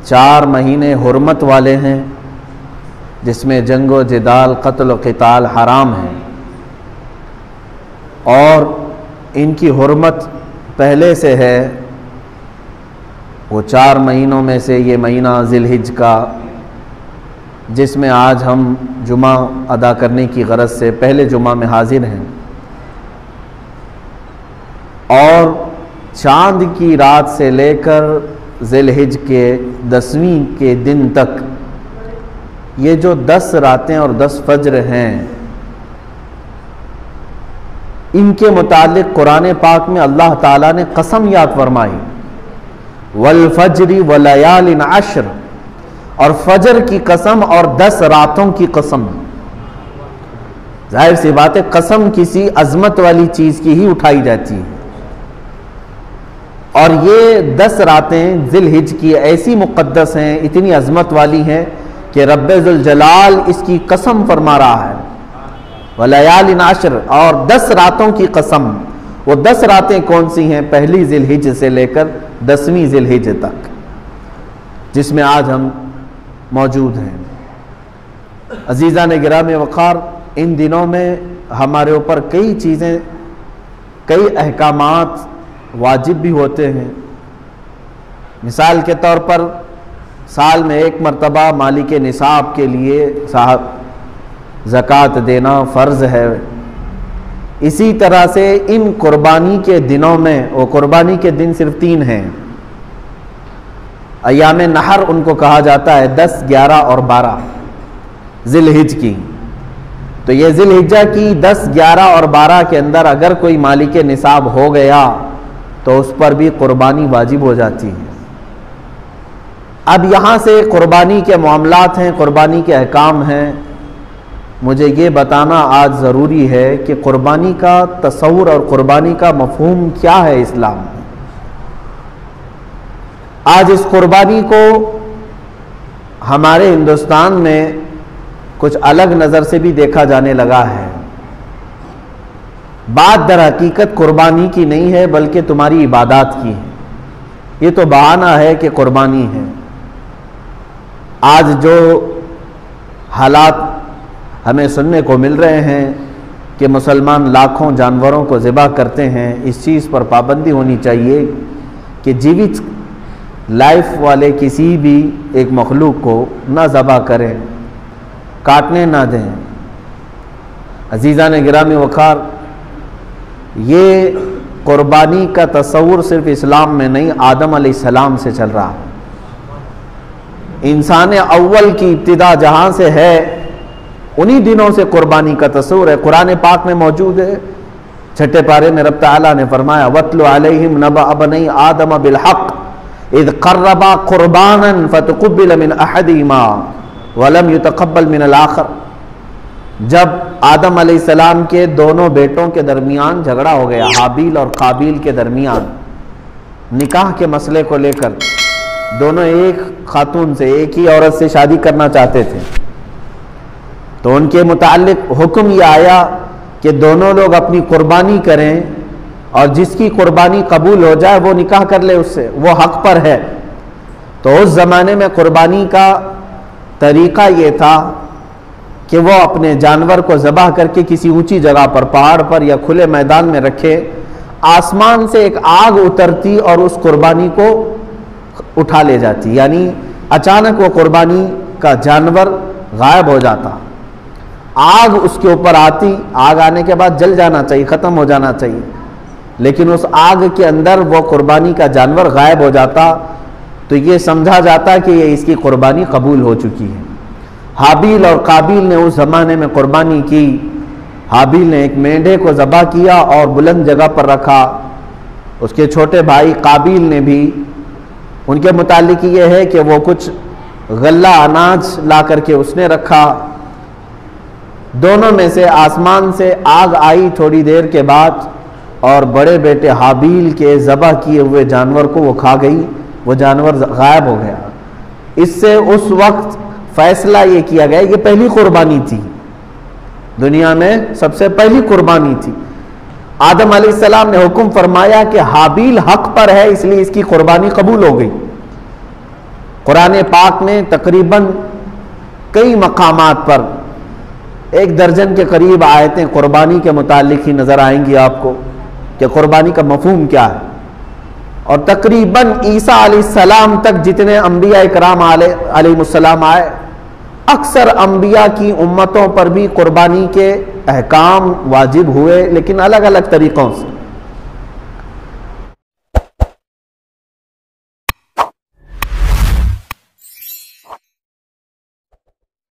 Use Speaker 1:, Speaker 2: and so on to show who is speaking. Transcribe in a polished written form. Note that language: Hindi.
Speaker 1: चार महीने हुर्मत वाले हैं जिसमें जंगो जिदाल कत्ल क़िताल हराम है, और इनकी हुर्मत पहले से है। वो 4 महीनों में से ये महीना ज़िलहिज का, जिसमें आज हम जुमा अदा करने की गरज से पहले जुमा में हाजिर हैं, और चाँद की रात से लेकर ज़िलहिज के 10वीं के दिन तक ये जो 10 रातें और 10 फज्र हैं, इनके मुतालिक कुरान पाक में अल्लाह ताला ने कसम याद फरमाई, वल फज्री वलयालिन अश्र, और फजर की कसम और 10 रातों की कसम। जाहिर सी बात है, कसम किसी अजमत वाली चीज की ही उठाई जाती है, और ये 10 रातें ज़िलहिज की ऐसी मुक़द्दस हैं, इतनी अजमत वाली हैं कि रब्बे ज़ुल जलाल इसकी कसम फरमा रहा है, वलयालिन अश्र, और 10 रातों की कसम। वो 10 रातें कौन सी हैं? पहली ज़िलहिज से लेकर 10वीं ज़िलहिज तक, जिसमें आज हम मौजूद हैं। अजीज़ान गिराम वक़ार, इन दिनों में हमारे ऊपर कई चीज़ें, कई अहकामात वाजिब भी होते हैं। मिसाल के तौर पर साल में 1 मरतबा मालिक निसाब के लिए साहब ज़कात देना फ़र्ज़ है। इसी तरह से इन कुर्बानी के दिनों में, वो कुर्बानी के दिन सिर्फ 3 हैं, अय्याम नहर उनको कहा जाता है, 10, 11 और 12 ज़िलहिज की। तो ये ज़िलहिज्जा की 10, 11 और 12 के अंदर अगर कोई मालिक निसाब हो गया तो उस पर भी कुर्बानी वाजिब हो जाती है। अब यहाँ से कुर्बानी के मामलात हैं, कुर्बानी के अहकाम हैं। मुझे ये बताना आज ज़रूरी है कि कुर्बानी का तस्वुर और कुर्बानी का मफ़हूम क्या है इस्लाम में। आज इस कुर्बानी को हमारे हिंदुस्तान में कुछ अलग नज़र से भी देखा जाने लगा है। बात दर हकीकत कुर्बानी की नहीं है, बल्कि तुम्हारी इबादत की है। ये तो बहाना है कि कुर्बानी है। आज जो हालात हमें सुनने को मिल रहे हैं कि मुसलमान लाखों जानवरों को ज़िबा करते हैं, इस चीज़ पर पाबंदी होनी चाहिए कि जीवित लाइफ वाले किसी भी एक मखलूक को ना ज़िबा करें, काटने ना दें। अजीज़ान गिरामी वक़ार, ये कुर्बानी का तस्वुर सिर्फ इस्लाम में नहीं, आदम अलैहिस्सलाम से चल रहा है। इंसान अव्वल की इब्तिदा जहाँ से है, उन्हीं दिनों से कुर्बानी का तस्वुर है। कुरान पाक में मौजूद है। 6ठे पारे में रब ताला ने फरमाया, वत्लु अलैहिम नबअ बनी आदम बिलहक़ इज़ क़र्रबा क़ुरबानन फ़तुक़ुब्बिल मिन अहदिहिमा वलम युतक़ब्बल मिनल आख़र। जब आदम अलैहिस्सलाम के दोनों बेटों के दरमियान झगड़ा हो गया, हाबील और काबील के दरमियान, निकाह के मसले को लेकर, दोनों एक खातून से, एक ही औरत से शादी करना चाहते थे, तो उनके मुताल्लिक हुक्म यह आया कि दोनों लोग अपनी कुर्बानी करें, और जिसकी कुर्बानी कबूल हो जाए वो निकाह कर ले उससे, वो हक पर है। तो उस ज़माने में कुर्बानी का तरीक़ा ये था कि वो अपने जानवर को ज़बह करके किसी ऊंची जगह पर, पहाड़ पर या खुले मैदान में रखे, आसमान से एक आग उतरती और उस कुर्बानी को उठा ले जाती, यानी अचानक वो कुर्बानी का जानवर गायब हो जाता। आग उसके ऊपर आती, आग आने के बाद जल जाना चाहिए, ख़त्म हो जाना चाहिए, लेकिन उस आग के अंदर वो कुर्बानी का जानवर गायब हो जाता। तो ये समझा जाता कि ये इसकी कुर्बानी कबूल हो चुकी है। हाबील और काबील ने उस ज़माने में कुर्बानी की। हाबील ने एक मेंढे को ज़बह किया और बुलंद जगह पर रखा। उसके छोटे भाई काबील ने भी, उनके मुतालिक ये है कि वो कुछ गल्ला अनाज ला करके उसने रखा। दोनों में से आसमान से आग आई थोड़ी देर के बाद, और बड़े बेटे हाबील के ज़बह किए हुए जानवर को वो खा गई, वो जानवर गायब हो गया। इससे उस वक्त फैसला ये किया गया, ये पहली कुर्बानी थी, दुनिया में सबसे पहली कुर्बानी थी। आदम अलैहिस्सलाम ने हुक्म फरमाया कि हाबील हक पर है, इसलिए इसकी कुर्बानी कबूल हो गई। कुरान पाक में तकरीबन कई मकामात पर 1 दर्जन के करीब आयतें कुर्बानी के मुतालिक ही नजर आएंगी आपको कि कुर्बानी का मफहूम क्या है। और तकरीबन ईसा अलैहिस्सलाम तक जितने अंबिया इकराम अलैहिमुस्सलाम आए, अक्सर अंबिया की उम्मतों पर भी कुर्बानी के अहकाम वाजिब हुए, लेकिन अलग अलग तरीक़ों से।